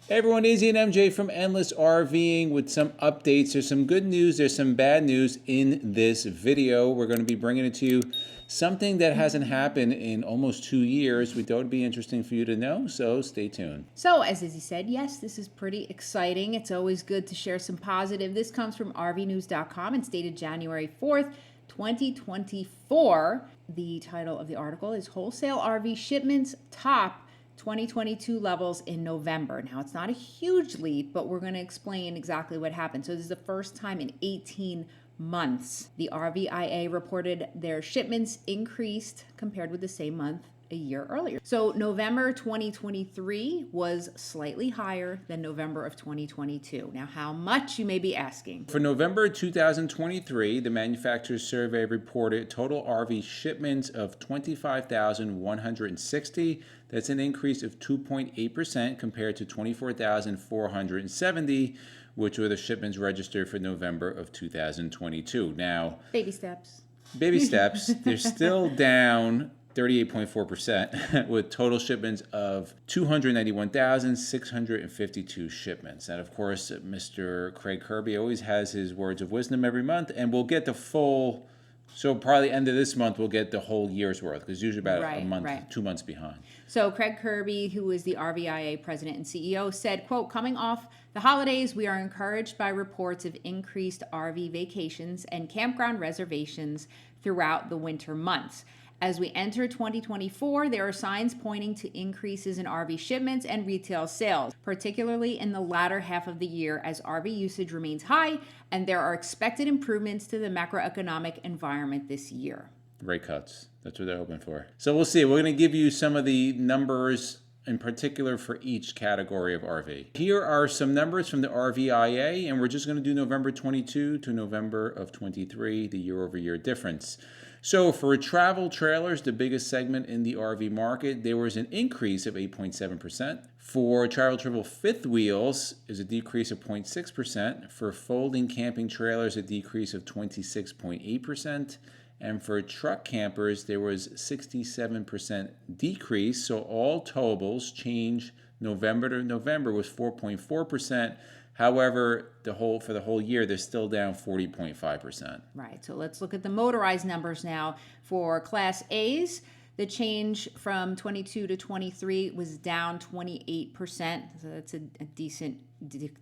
Hey everyone, Izzy and MJ from Endless RVing with some updates. There's some good news, there's some bad news in this video. We're going to be bringing it to you something that hasn't happened in almost 2 years. We thought it'd be interesting for you to know, so stay tuned. So, as Izzy said, yes, this is pretty exciting. It's always good to share some positive. This comes from RVnews.com and stated January 4th, 2024. The title of the article is Wholesale RV Shipments Top 2022 levels in November. Now, it's not a huge leap, but we're going to explain exactly what happened. So this is the first time in 18 months the RVIA reported their shipments increased compared with the same month a year earlier. So November 2023 was slightly higher than November of 2022. Now, how much, you may be asking? For November 2023, the Manufacturers Survey reported total RV shipments of 25,160. That's an increase of 2.8% compared to 24,470, which were the shipments registered for November of 2022. Now, Baby steps. Baby steps, they're still down 38.4% with total shipments of 291,652 shipments. And of course, Mr. Craig Kirby always has his words of wisdom every month, and we'll get the full, so probably end of this month, we'll get the whole year's worth, because usually about a month, 2 months behind. So Craig Kirby, who is the RVIA president and CEO, said, quote, coming off the holidays, we are encouraged by reports of increased RV vacations and campground reservations throughout the winter months. As we enter 2024, there are signs pointing to increases in RV shipments and retail sales, particularly in the latter half of the year as RV usage remains high and there are expected improvements to the macroeconomic environment this year. Rate cuts. That's what they're hoping for. So we'll see. We're going to give you some of the numbers in particular for each category of RV. Here are some numbers from the RVIA, and we're just going to do November 22 to November of 23, the year-over-year difference. So for travel trailers, the biggest segment in the RV market, there was an increase of 8.7%. For travel fifth wheels is a decrease of 0.6%. For folding camping trailers, a decrease of 26.8%. And for truck campers, there was 67% decrease. So all towables change November to November was 4.4%. However, for the whole year, they're still down 40.5%. Right. So let's look at the motorized numbers now. For Class A's, the change from 22 to 23 was down 28%. So that's a decent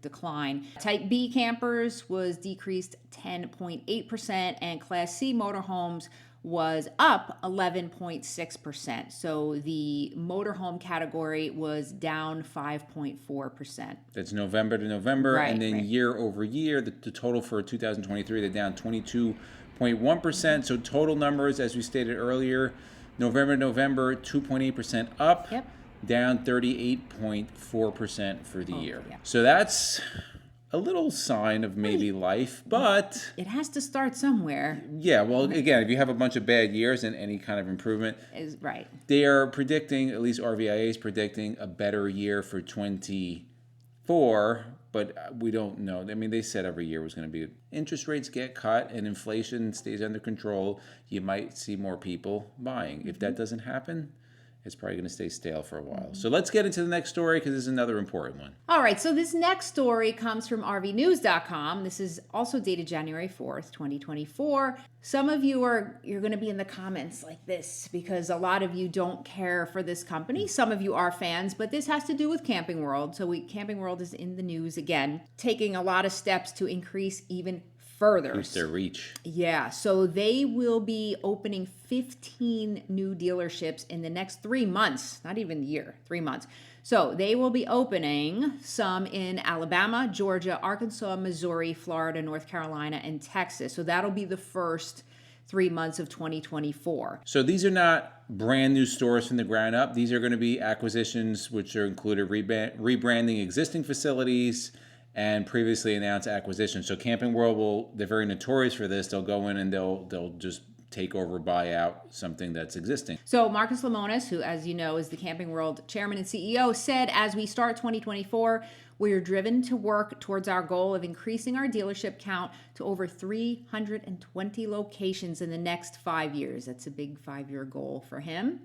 decline. Type B campers was decreased 10.8%, and Class C motorhomes was up 11.6%. So the motorhome category was down 5.4%. That's November to November, right, and then year over year, the total for 2023, they're down 22.1%. So total numbers, as we stated earlier, November, 2.8% up, down 38.4% for the year. Yeah. So that's a little sign of maybe life, but it has to start somewhere. Yeah, well, again, if you have a bunch of bad years and any kind of improvement, is right. They are predicting, at least RVIA is predicting, a better year for 24, but we don't know. I mean, they said every year was going to be. Interest rates get cut and inflation stays under control, you might see more people buying. If that doesn't happen, it's probably going to stay stale for a while. So let's get into the next story because this is another important one. All right, so this next story comes from RVnews.com. This is also dated January 4th, 2024. Some of you you're going to be in the comments like this because a lot of you don't care for this company. Some of you are fans, but this has to do with Camping World. So Camping World is in the news again, taking a lot of steps to increase even further. Increase their reach. Yeah, so they will be opening 15 new dealerships in the next 3 months, not even a year, 3 months. So they will be opening some in Alabama, Georgia, Arkansas, Missouri, Florida, North Carolina, and Texas. So that'll be the first 3 months of 2024. So these are not brand new stores from the ground up. These are going to be acquisitions which are included rebranding existing facilities and previously announced acquisitions. So Camping World they're very notorious for this. They'll go in and they'll just take over, buy out something that's existing. So Marcus Lemonis, who, as you know, is the Camping World chairman and CEO, said, as we start 2024, we are driven to work towards our goal of increasing our dealership count to over 320 locations in the next 5 years. That's a big 5-year goal for him.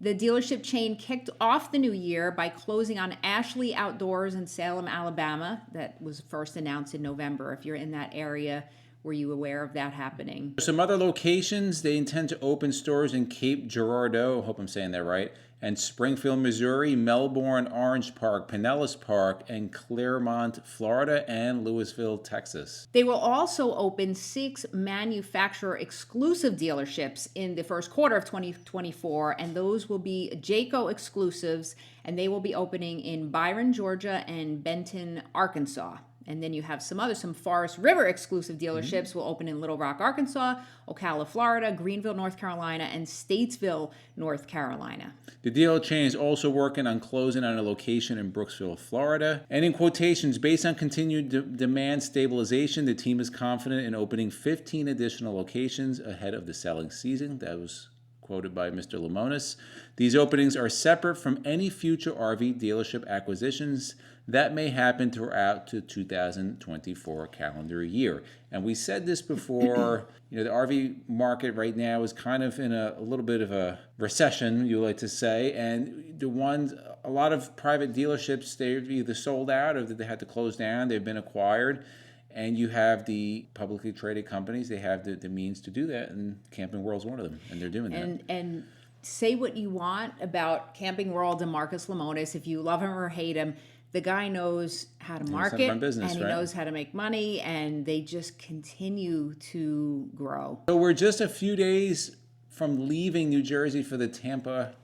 The dealership chain kicked off the new year by closing on Ashley Outdoors in Salem, Alabama. That was first announced in November. If you're in that area, were you aware of that happening? Some other locations, they intend to open stores in Cape Girardeau, hope I'm saying that right, and Springfield, Missouri, Melbourne, Orange Park, Pinellas Park, and Claremont, Florida, and Louisville, Texas. They will also open 6 manufacturer-exclusive dealerships in the first quarter of 2024, and those will be Jayco exclusives, and they will be opening in Byron, Georgia, and Benton, Arkansas. And then you have some Forest River exclusive dealerships will open in Little Rock, Arkansas, Ocala, Florida, Greenville, North Carolina, and Statesville, North Carolina. The dealer chain is also working on closing on a location in Brooksville, Florida. And in quotations, based on continued demand stabilization, the team is confident in opening 15 additional locations ahead of the selling season. That was quoted by Mr. Lemonis. These openings are separate from any future RV dealership acquisitions that may happen throughout the 2024 calendar year. And we said this before, the RV market right now is kind of in a little bit of a recession, you like to say, and a lot of private dealerships, they've either sold out or they had to close down, they've been acquired. And you have the publicly traded companies, they have the means to do that, and Camping World's one of them, and they're doing that. And say what you want about Camping World and Marcus Lemonis, if you love him or hate him, the guy knows how to market, business, and he right? knows how to make money, and they just continue to grow. So we're just a few days from leaving New Jersey for the Tampa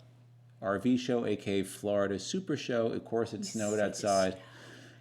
RV show, aka Florida Super Show. Of course, it snowed outside.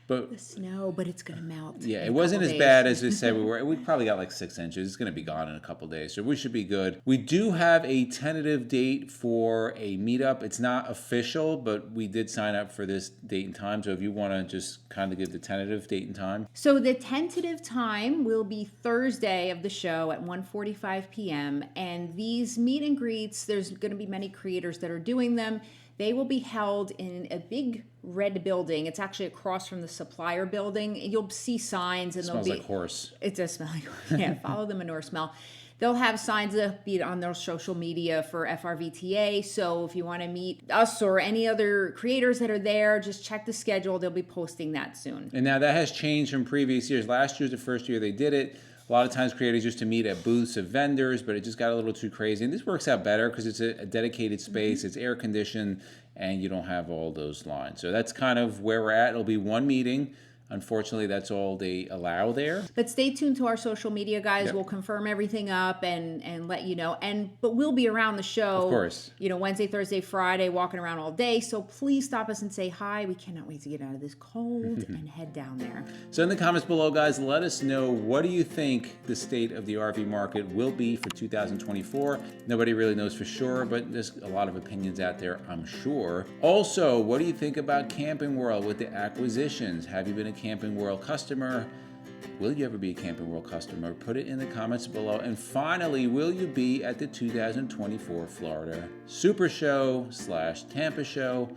But the snow, but it's going to melt. Yeah, it wasn't as bad as we said we were. We probably got like 6 inches. It's going to be gone in a couple days, so we should be good. We do have a tentative date for a meetup. It's not official, but we did sign up for this date and time. So if you want to just kind of give the tentative date and time. So the tentative time will be Thursday of the show at 1:45 p.m. And these meet and greets, there's going to be many creators that are doing them. They will be held in a big red building. It's actually across from the supplier building. You'll see signs, and Smells like horse. It does smell like horse. Yeah, follow the manure smell. They'll have signs up on their social media for FRVTA. So if you want to meet us or any other creators that are there, just check the schedule. They'll be posting that soon. And now that has changed from previous years. Last year's the first year they did it. A lot of times creators used to meet at booths of vendors, but it just got a little too crazy. And this works out better because it's a dedicated space, it's air conditioned, and you don't have all those lines. So that's kind of where we're at. It'll be one meeting. Unfortunately, that's all they allow there. But stay tuned to our social media, guys. Yep. We'll confirm everything up and let you know. But we'll be around the show. Of course. Wednesday, Thursday, Friday, walking around all day. So please stop us and say hi. We cannot wait to get out of this cold and head down there. So in the comments below, guys, let us know, what do you think the state of the RV market will be for 2024? Nobody really knows for sure, but there's a lot of opinions out there, I'm sure. Also, what do you think about Camping World with the acquisitions? Have you been a Camping World customer? Will you ever be a Camping World customer? Put it in the comments below. And finally, will you be at the 2024 Florida Super Show / Tampa Show?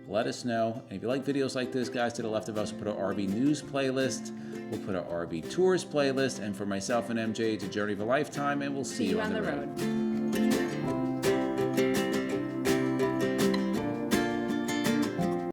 Let us know. And if you like videos like this, guys, to the left of us, we'll put our RV news playlist. We'll put our RV tours playlist. And for myself and MJ, it's a journey of a lifetime, and we'll see you on the road.